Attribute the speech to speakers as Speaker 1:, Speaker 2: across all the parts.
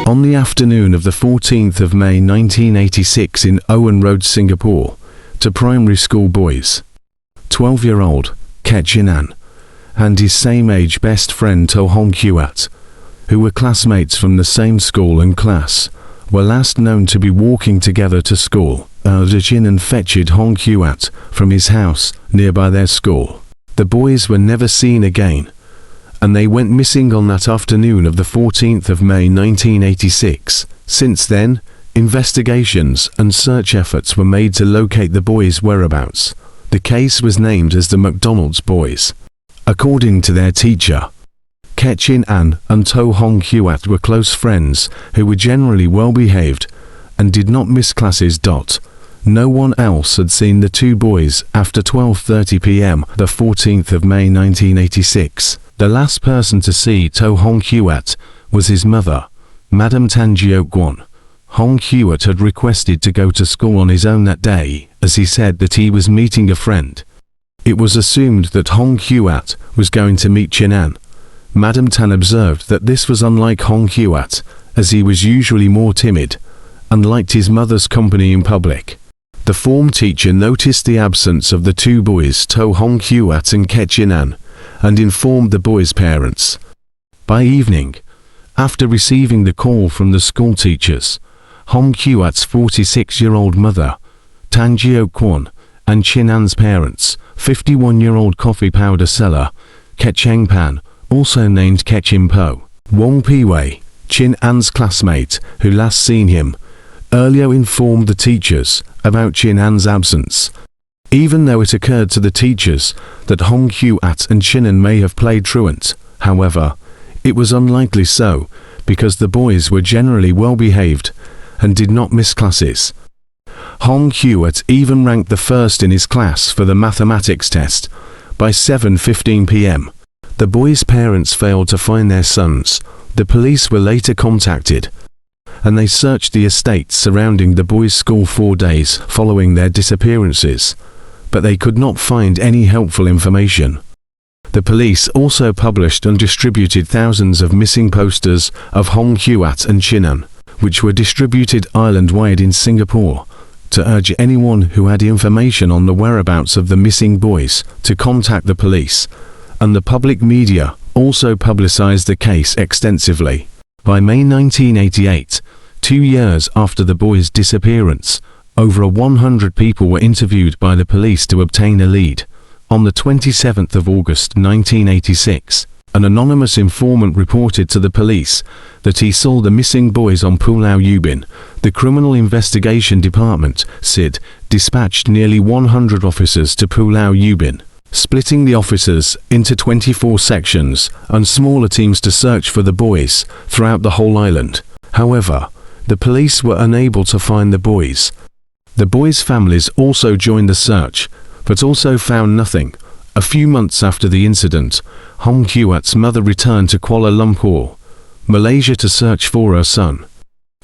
Speaker 1: On the afternoon of the 14th of May 1986 in Owen Road, Singapore, to primary school boys, 12-year-old Chin An and his same-age best friend To Hong Huat, who were classmates from the same school and class, were last known to be walking together to school. Chin An fetched Hong Huat from his house nearby their school. The boys were never seen again, and they went missing on that afternoon of the 14th of May 1986. Since then, investigations and search efforts were made to locate the boys' whereabouts. The case was named as the Mcdonald's boys. According to their teacher, Chin An and To Hong Huat were close friends who were generally well behaved and did not miss classes. No one else had seen the two boys after 12:30 p.m. the 14th of May 1986. The last person to see To Hong Huat was his mother, Madam Tan Jiao Guan. Hong Huat had requested to go to school on his own that day, as he said that he was meeting a friend. It was assumed that Hong Huat was going to meet Chin An. Madam Tan observed that this was unlike Hong Huat, as he was usually more timid and liked his mother's company in public. The form teacher noticed the absence of the two boys, To Hong Huat and Chin An, and informed the boys' parents. By evening, after receiving the call from the school teachers, Hong Huat's 46-year-old mother, Tan Jiao Guan, and Chin An's parents, 51-year-old coffee powder seller, Cheng Pan, also named Chin Po, Wong Piwei, Chin An's classmate who last seen him, earlier informed the teachers about Chin An's absence. Even though it occurred to the teachers that Hong Huat and Chin An may have played truant, however, it was unlikely so, because the boys were generally well behaved and did not miss classes. Hong Huat even ranked the first in his class for the mathematics test by 7:15 p.m. The boys' parents failed to find their sons. The police were later contacted, and they searched the estates surrounding the boys' school 4 days following their disappearances, but they could not find any helpful information. The police also published and distributed thousands of missing posters of Hong Huat and Chin An, which were distributed island-wide in Singapore, to urge anyone who had information on the whereabouts of the missing boys to contact the police, and the public media also publicized the case extensively. By May 1988, 2 years after the boys' disappearance, over 100 people were interviewed by the police to obtain a lead. On the 27th of August 1986, an anonymous informant reported to the police that he saw the missing boys on Pulau Ubin. The Criminal Investigation Department, CID, dispatched nearly 100 officers to Pulau Ubin, splitting the officers into 24 sections and smaller teams to search for the boys throughout the whole island. However, the police were unable to find the boys. The boys' families also joined the search, but also found nothing. A few months after the incident, Hong Huat's mother returned to Kuala Lumpur, Malaysia to search for her son.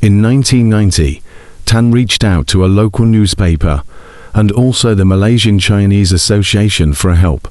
Speaker 1: In 1990, Tan reached out to a local newspaper and also the Malaysian Chinese Association for help,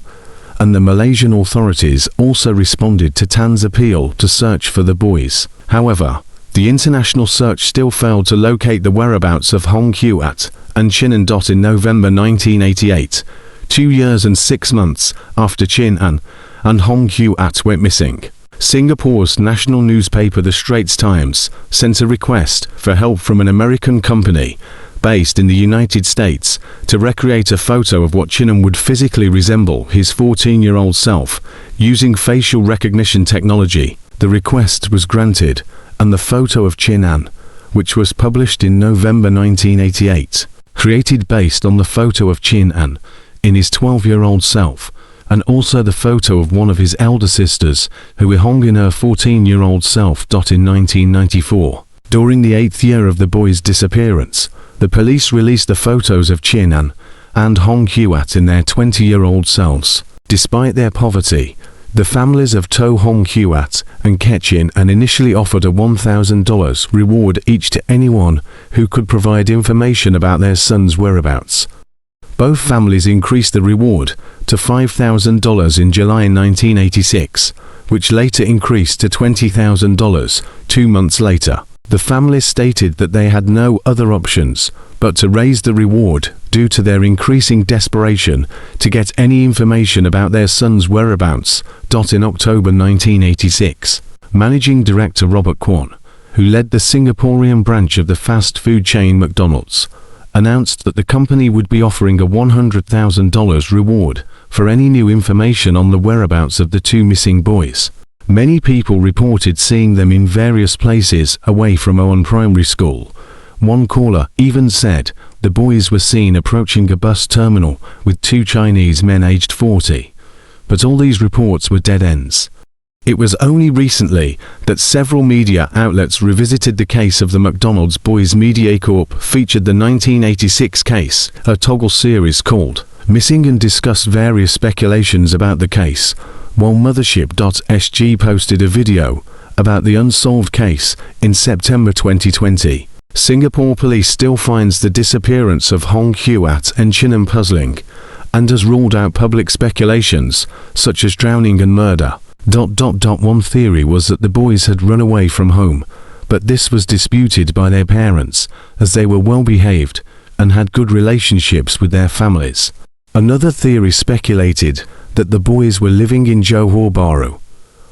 Speaker 1: and the Malaysian authorities also responded to Tan's appeal to search for the boys. However, the international search still failed to locate the whereabouts of Hong Huat and Chin An. In November 1988, 2 years and 6 months after Chin An and Hong Huat went missing, Singapore's national newspaper The Straits Times sent a request for help from an American company based in the United States to recreate a photo of what Chin An would physically resemble his 14-year-old self using facial recognition technology. The request was granted, and the photo of Chin An, which was published in November 1988, created based on the photo of Chin An in his 12-year-old self, and also the photo of one of his elder sisters, who were Hong in her 14-year-old self. In 1994, during the 8th year of the boys' disappearance, the police released the photos of Chin An and Hong Huat in their 20-year-old selves. Despite their poverty, the families of To Hong Huat and Chin An initially offered a $1,000 reward each to anyone who could provide information about their son's whereabouts. Both families increased the reward to $5,000 in July 1986, which later increased to $20,000 2 months later. The family stated that they had no other options but to raise the reward due to their increasing desperation to get any information about their son's whereabouts. In October 1986, Managing Director Robert Kwan, who led the Singaporean branch of the fast food chain McDonald's, announced that the company would be offering a $100,000 reward for any new information on the whereabouts of the two missing boys. Many people reported seeing them in various places away from Owen Primary School. One caller even said the boys were seen approaching a bus terminal with two Chinese men aged 40. But all these reports were dead ends. It was only recently that several media outlets revisited the case of the McDonald's boys. MediaCorp featured the 1986 case, a toggle series called Missing, and discussed various speculations about the case, while Mothership.sg posted a video about the unsolved case in September 2020. Singapore police still finds the disappearance of Hong Huat and Chin puzzling, and has ruled out public speculations such as drowning and murder. One theory was that the boys had run away from home, but this was disputed by their parents, as they were well behaved and had good relationships with their families. Another theory speculated that the boys were living in Johor Bahru.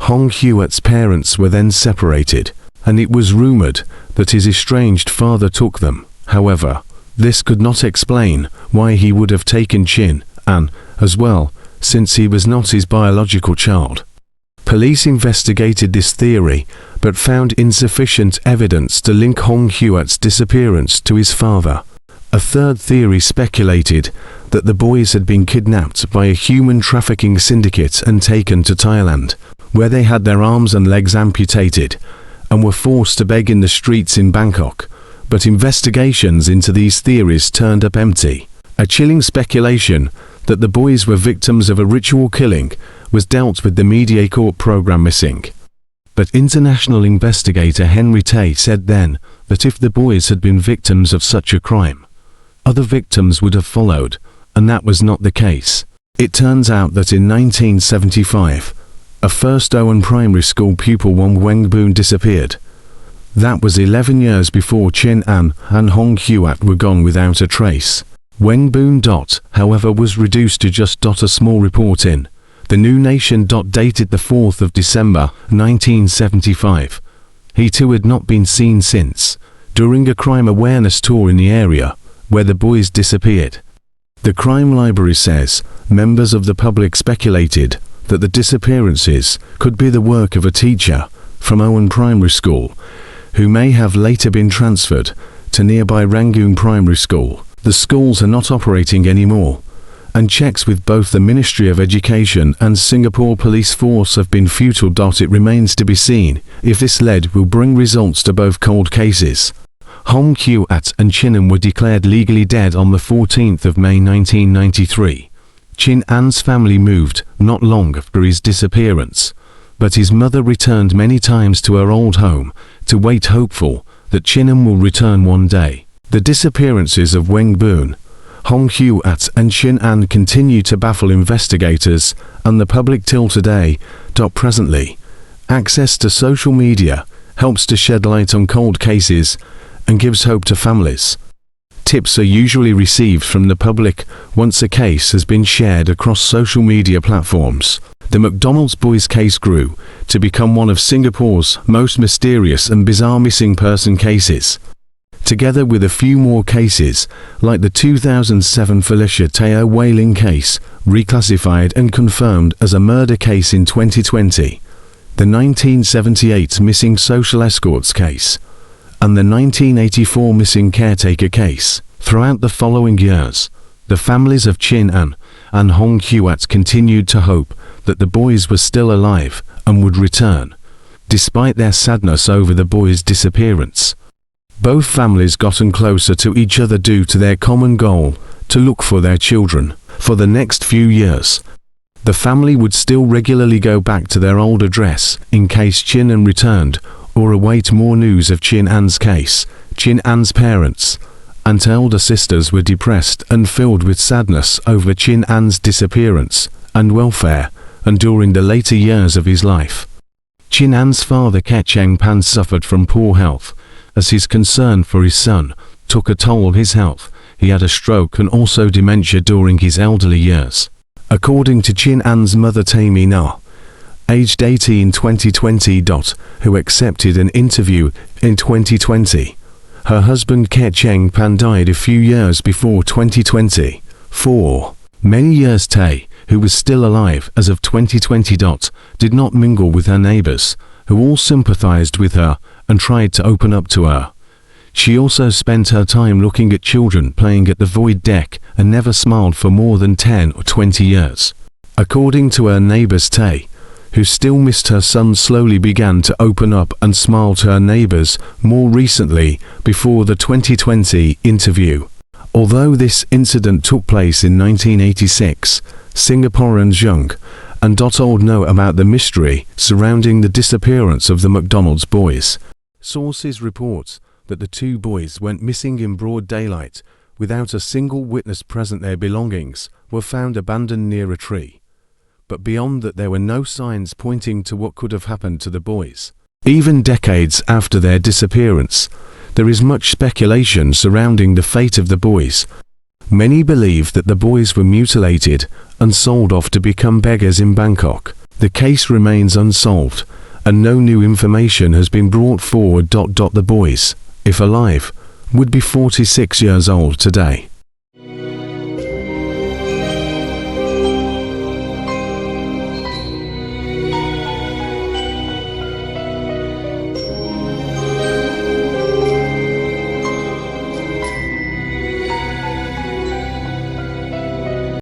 Speaker 1: Hong Huat's parents were then separated, and it was rumored that his estranged father took them. However, this could not explain why he would have taken Chin An as well, since he was not his biological child. Police investigated this theory, but found insufficient evidence to link Hong Huat's disappearance to his father. A third theory speculated that the boys had been kidnapped by a human trafficking syndicate and taken to Thailand, where they had their arms and legs amputated, and were forced to beg in the streets in Bangkok. But investigations into these theories turned up empty. A chilling speculation that the boys were victims of a ritual killing was dealt with the MediaCorp program Missing. But international investigator Henry Tay said then that if the boys had been victims of such a crime, other victims would have followed, and that was not the case. It turns out that in 1975, a first Owen Primary School pupil Wong Wengbun disappeared. That was 11 years before Chin An and Hong Huat were gone without a trace. Wengbun. However, was reduced to just a small report in The New Nation. Dated the 4th of December, 1975. He too had not been seen since, during a crime awareness tour in the area where the boys disappeared. The crime library says members of the public speculated that the disappearances could be the work of a teacher from Owen Primary School, who may have later been transferred to nearby Rangoon Primary School. The schools are not operating anymore, and checks with both the Ministry of Education and Singapore Police Force have been futile. It remains to be seen if this lead will bring results to both cold cases. Hong Huat and Chin were declared legally dead on the 14th of May 1993. Chin An's family moved not long after his disappearance, but his mother returned many times to her old home to wait, hopeful that Chin will return one day. The disappearances of Wengbun, Hong Huat and Chin An continue to baffle investigators and the public till today. Presently, access to social media helps to shed light on cold cases and gives hope to families. Tips are usually received from the public once a case has been shared across social media platforms. The McDonald's boys case grew to become one of Singapore's most mysterious and bizarre missing person cases, together with a few more cases like the 2007 Felicia Teo whaling case, reclassified and confirmed as a murder case in 2020, the 1978 missing social escorts case, and the 1984 missing caretaker case. Throughout the following years, the families of Chin An and Hong Huat continued to hope that the boys were still alive and would return, despite their sadness over the boys' disappearance. Both families gotten closer to each other due to their common goal to look for their children. For the next few years, the family would still regularly go back to their old address in case Chin An returned, or await more news of Chin An's case. Chin An's parents and elder sisters were depressed and filled with sadness over Chin An's disappearance and welfare, and during the later years of his life. Chin An's father Kecheng Pan suffered from poor health as his concern for his son took a toll on his health. He had a stroke and also dementia during his elderly years. According to Chin An's mother Tammy Na, aged 80 in 2020, who accepted an interview in 2020. Her husband Ke Cheng Pan died a few years before 2020. For many years Tay, who was still alive as of 2020, did not mingle with her neighbors, who all sympathized with her and tried to open up to her. She also spent her time looking at children playing at the void deck and never smiled for more than 10 or 20 years. According to her neighbors, Tay, who still missed her son, slowly began to open up and smile to her neighbors more recently before the 2020 interview. Although this incident took place in 1986, Singaporeans young and old know about the mystery surrounding the disappearance of the Mcdonald's boys. Sources report that the two boys went missing in broad daylight without a single witness present. Their belongings were found abandoned near a tree, but beyond that there were no signs pointing to what could have happened to the boys. Even decades after their disappearance, there is much speculation surrounding the fate of the boys. Many believe that the boys were mutilated and sold off to become beggars in Bangkok. The case remains unsolved, and no new information has been brought forward. The boys, if alive, would be 46 years old today.